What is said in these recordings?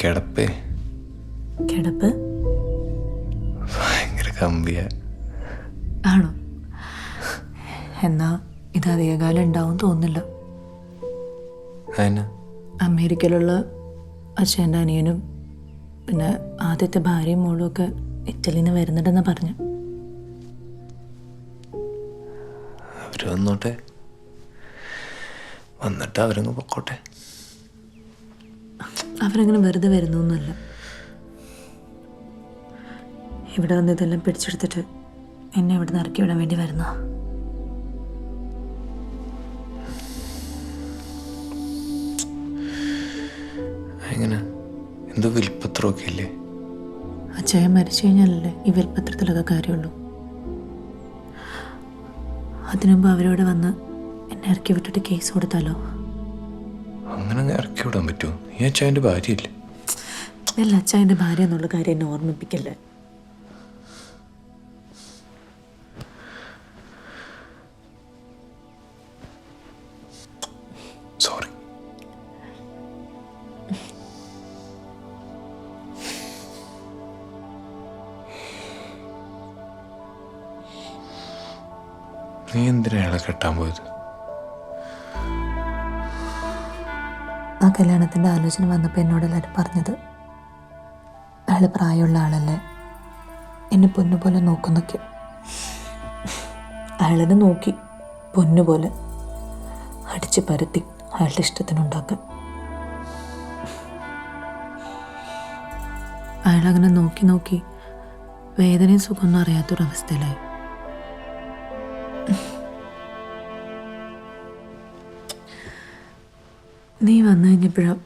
കിടപ്പേ കിടപ്പ് ഭയങ്കര കമ്പിയ ആണോ? എന്നാ ഇത് അധികകാലം ഉണ്ടാവും തോന്നില്ല. അതിന് അമേരിക്കയിലുള്ള അച്ഛൻ്റെ അനിയനും പിന്നെ ആദ്യത്തെ ഭാര്യയും മോളും ഒക്കെ ഇറ്റലിയിൽ നിന്ന് വരുന്നുണ്ടെന്ന് പറഞ്ഞു. അവര് വന്നോട്ടെ, വന്നിട്ട് അവരങ്ങ് പൊക്കോട്ടെ. അവരങ്ങനെ വെറുതെ വരുന്നൊന്നുമല്ല. ഇവിടെ വന്ന് ഇതെല്ലാം പിടിച്ചെടുത്തിട്ട് എന്നെ ഇവിടെ നിന്ന് ഇറക്കി വിടാൻ വേണ്ടി വരുന്ന. എങ്ങനെ എന്തോ വിൽപ്പത്രമൊക്കെ ഇല്ലേ? അച്ഛൻ മരിച്ചു കഴിഞ്ഞാലല്ലേ ഈ വിൽപ്പത്രത്തിലൊക്കെ കാര്യമുള്ളൂ. അതിനുമുമ്പ് അവരോട് വന്ന് എന്നെ ഇറക്കി വിട്ടിട്ട് കേസ് കൊടുത്താലോ? അങ്ങനെ ഇറക്കി വിടാൻ പറ്റുമോ? ഈ അച്ഛൻ്റെ ഭാര്യയില്ലേ? അല്ല, അച്ഛൻ്റെ ഭാര്യ എന്നുള്ള കാര്യം എന്നെ ഓർമ്മിപ്പിക്കല്ലേ. സോറി. നീ എന്തിനാ അയാളെ കെട്ടാൻ പോയത്? ആ കല്യാണത്തിൻ്റെ ആലോചന വന്നപ്പോൾ എന്നോട് എല്ലാവരും പറഞ്ഞത് അയാൾ പ്രായമുള്ള ആളല്ലേ, എന്നെ പൊന്നുപോലെ നോക്കുന്നൊക്കെ. അയാളെന്നെ നോക്കി പൊന്നുപോലെ അടിച്ച് പരത്തി അയാളുടെ ഇഷ്ടത്തിനുണ്ടാക്കാൻ. അയാളങ്ങനെ നോക്കി നോക്കി വേദനയും സുഖമൊന്നും അറിയാത്തൊരവസ്ഥയിലായി. നീ വന്നു കഴിഞ്ഞപ്പോഴാണ്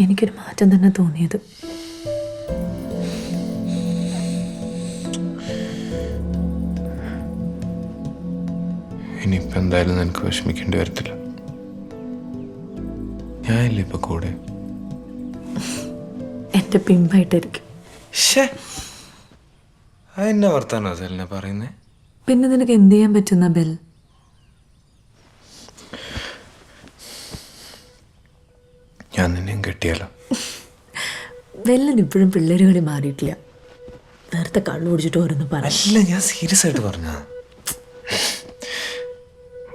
എനിക്കൊരു മാറ്റം തന്നെ തോന്നിയത്. ഇനിയിപ്പോൾ എന്തായാലും നിനക്ക് വിഷമിക്കേണ്ടി വരത്തില്ല. ഞാനില്ലേ ഇപ്പൊ കൂടെ. എൻ്റെ പിമ്പായിട്ടായിരിക്കും. അതെന്നെ വർത്താനോ അതല്ലേ പറയുന്നേ? പിന്നെ നിനക്ക് എന്ത് ചെയ്യാൻ പറ്റുന്ന ബെൽ? ഞാൻ നിന്നെയും കെട്ടിയാലോ? ബെല്ലിന് ഇപ്പോഴും പിള്ളേര് കളി മാറിയിട്ടില്ല. നേരത്തെ കള്ളു കുടിച്ചിട്ട് ഓരോന്ന് പറഞ്ഞു. അല്ല, ഞാൻ സീരിയസ് ആയിട്ട് പറഞ്ഞ,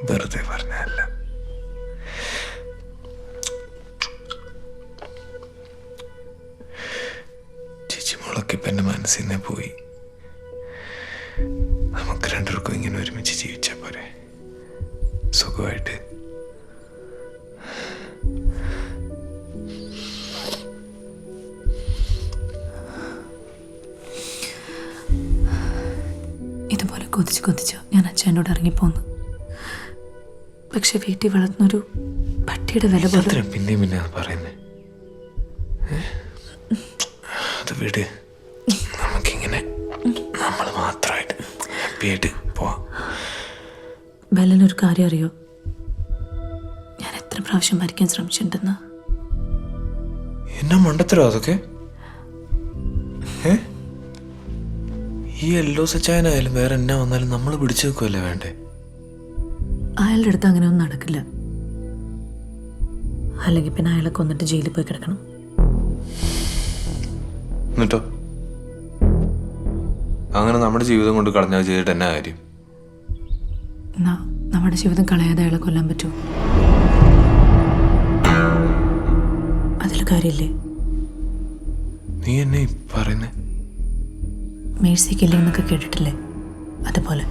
വെറുതെ പറഞ്ഞല്ല. ചേച്ചിമോളൊക്കെ ഇപ്പം എൻ്റെ മനസ്സിൽ നിന്നേ പോയി. നമുക്ക് രണ്ടുപേർക്കും ഇങ്ങനെ ഒരുമിച്ച് ജീവിച്ചാൽ പോരെ, സുഖമായിട്ട്. ഇതുപോലെ കൊതിച്ച് കൊതിച്ച് ഞാൻ അച്ഛനോട് ഇറങ്ങിപ്പോന്നു. പക്ഷെ വീട്ടിൽ വളർന്നൊരു പട്ടിയുടെ വില പോലെ. പിന്നെയും പിന്നെ അത് പറയുന്നേ, അത് വിട്. നമുക്കിങ്ങനെ നമ്മൾ മാത്രമായിട്ട് ഹാപ്പി ആയിട്ട് പോവാം. ബെല്ലിനൊരു കാര്യം അറിയോ? ഞാൻ എത്ര പ്രാവശ്യം മരിക്കാൻ ശ്രമിച്ചിട്ടുണ്ടെന്ന്. എന്നാ മണ്ടത്തരോ അതൊക്കെ? ഈ യെല്ലോ സച്ചായനായാലും വേറെ എന്നാ വന്നാലും നമ്മൾ പിടിച്ചു വെക്കുമല്ലേ വേണ്ടേ? അയാളുടെ അടുത്ത് അങ്ങനെ ഒന്നും നടക്കില്ല. അല്ലെങ്കിൽ പിന്നെ അയാളെ കൊന്നിട്ട് ജയിലിൽ പോയി കിടക്കണം. എന്നിട്ടോ അങ്ങനെ നമ്മുടെ ജീവിതം കൊണ്ട് കളഞ്ഞാൽ ചെയ്തിട്ട് എന്നാ കാര്യം? എന്നാ നമ്മുടെ ജീവിതം കളയാതെ അയാളെ കൊല്ലാൻ പറ്റുമോ? അതിൽ കാര്യമില്ലേ? നീ എന്നെ പറയുന്നേ? മേഴ്സി കില്ലിംഗ് എന്നൊക്കെ കേട്ടിട്ടില്ലേ? അതുപോലെ.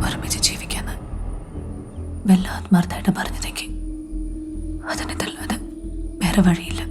ഒരുമിച്ച് ജീവിക്കാന്ന് വല്ല ആത്മാർത്ഥമായിട്ട് പറഞ്ഞതെങ്കിൽ അതിനല്ലാതെ വേറെ വഴിയില്ല.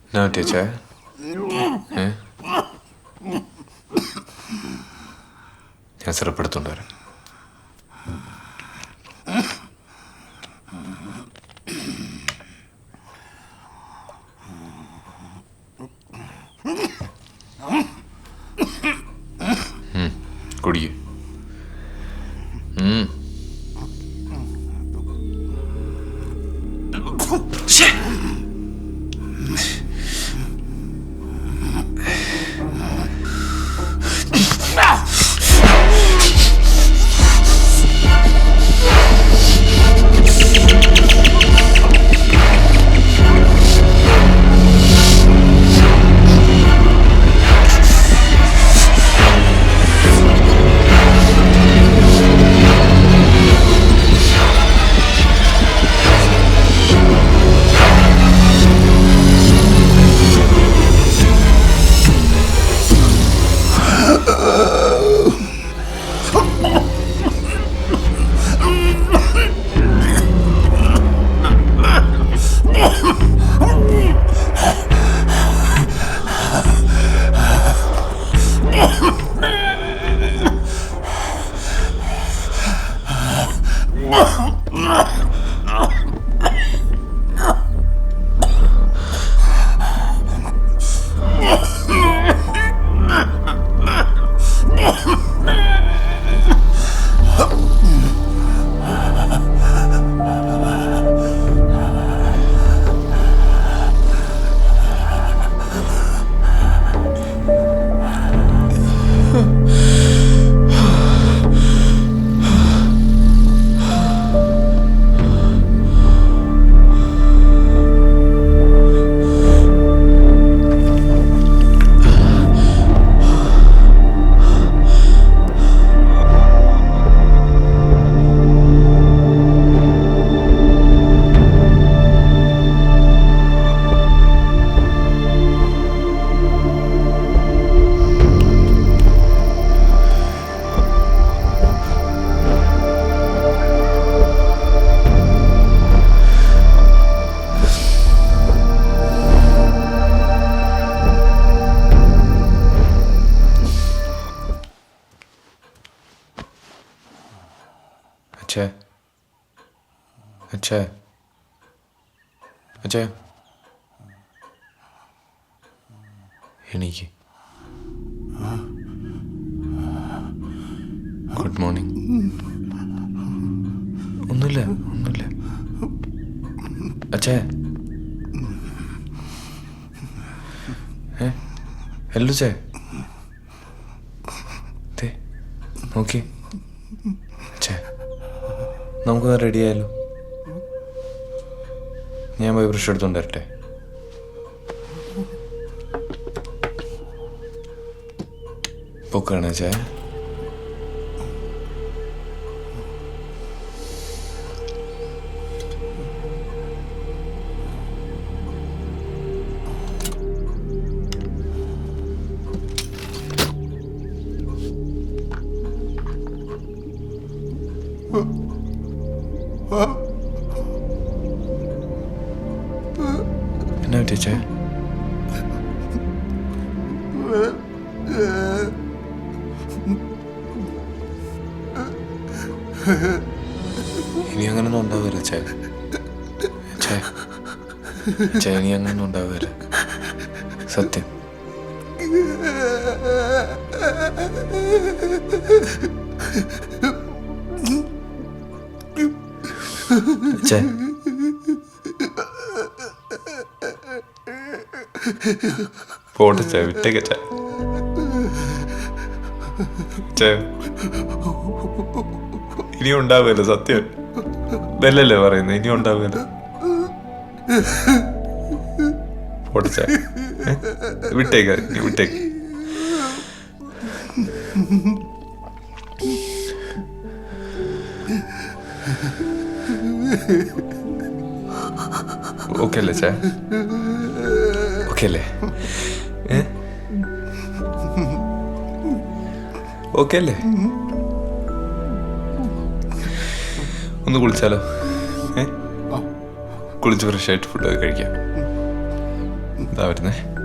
എന്നാ പറ്റിയ ചായ? ഞാൻ സിറപ്പെടുത്തോണ്ട് വരാം. കുടിക്ക്. അച്ഛാ, അച്ഛാ, അച്ഛാ, എണീക്ക്. Good morning. ഒന്നുമില്ല, ഒന്നുമില്ല. അച്ഛാ, ഹലോ ചേ, നോക്കി. അച്ഛാ, നമുക്കൊന്ന് റെഡി ആയാലോ? ഞാൻ പോയി ബ്രഷ് എടുത്തോണ്ട് വരട്ടെ? പൊക്കാണ് ചേ. എന്നാ പറ്റിച്ചേ? ഇനി അങ്ങനൊന്നും ഉണ്ടാവില്ല ചേ. ചേ, ചേ, ഇനി അങ്ങനൊന്നും ഉണ്ടാവില്ല. സത്യം. ചേ, പോട്ടെ ചേ, വിട്ടേക്ക് ചേ. ചേ, ഇനിയും ഉണ്ടാവില്ല. സത്യം ഇതല്ലല്ലേ പറയുന്നത്? ഇനിയും ഉണ്ടാവില്ല. പോട്ടെ ചേ, വിട്ടേക്ക്, നീ വിട്ടേക്ക്. ഓക്കെ അല്ലേ ചേ? ഓക്കെ അല്ലേ? ഓക്കെ അല്ലേ? ഒന്ന് കുളിച്ചാലോ? കുളിച്ച് ഫ്രഷ് ആയിട്ട് ഫുഡൊക്കെ കഴിക്കാം. എന്താ വരുന്നേ?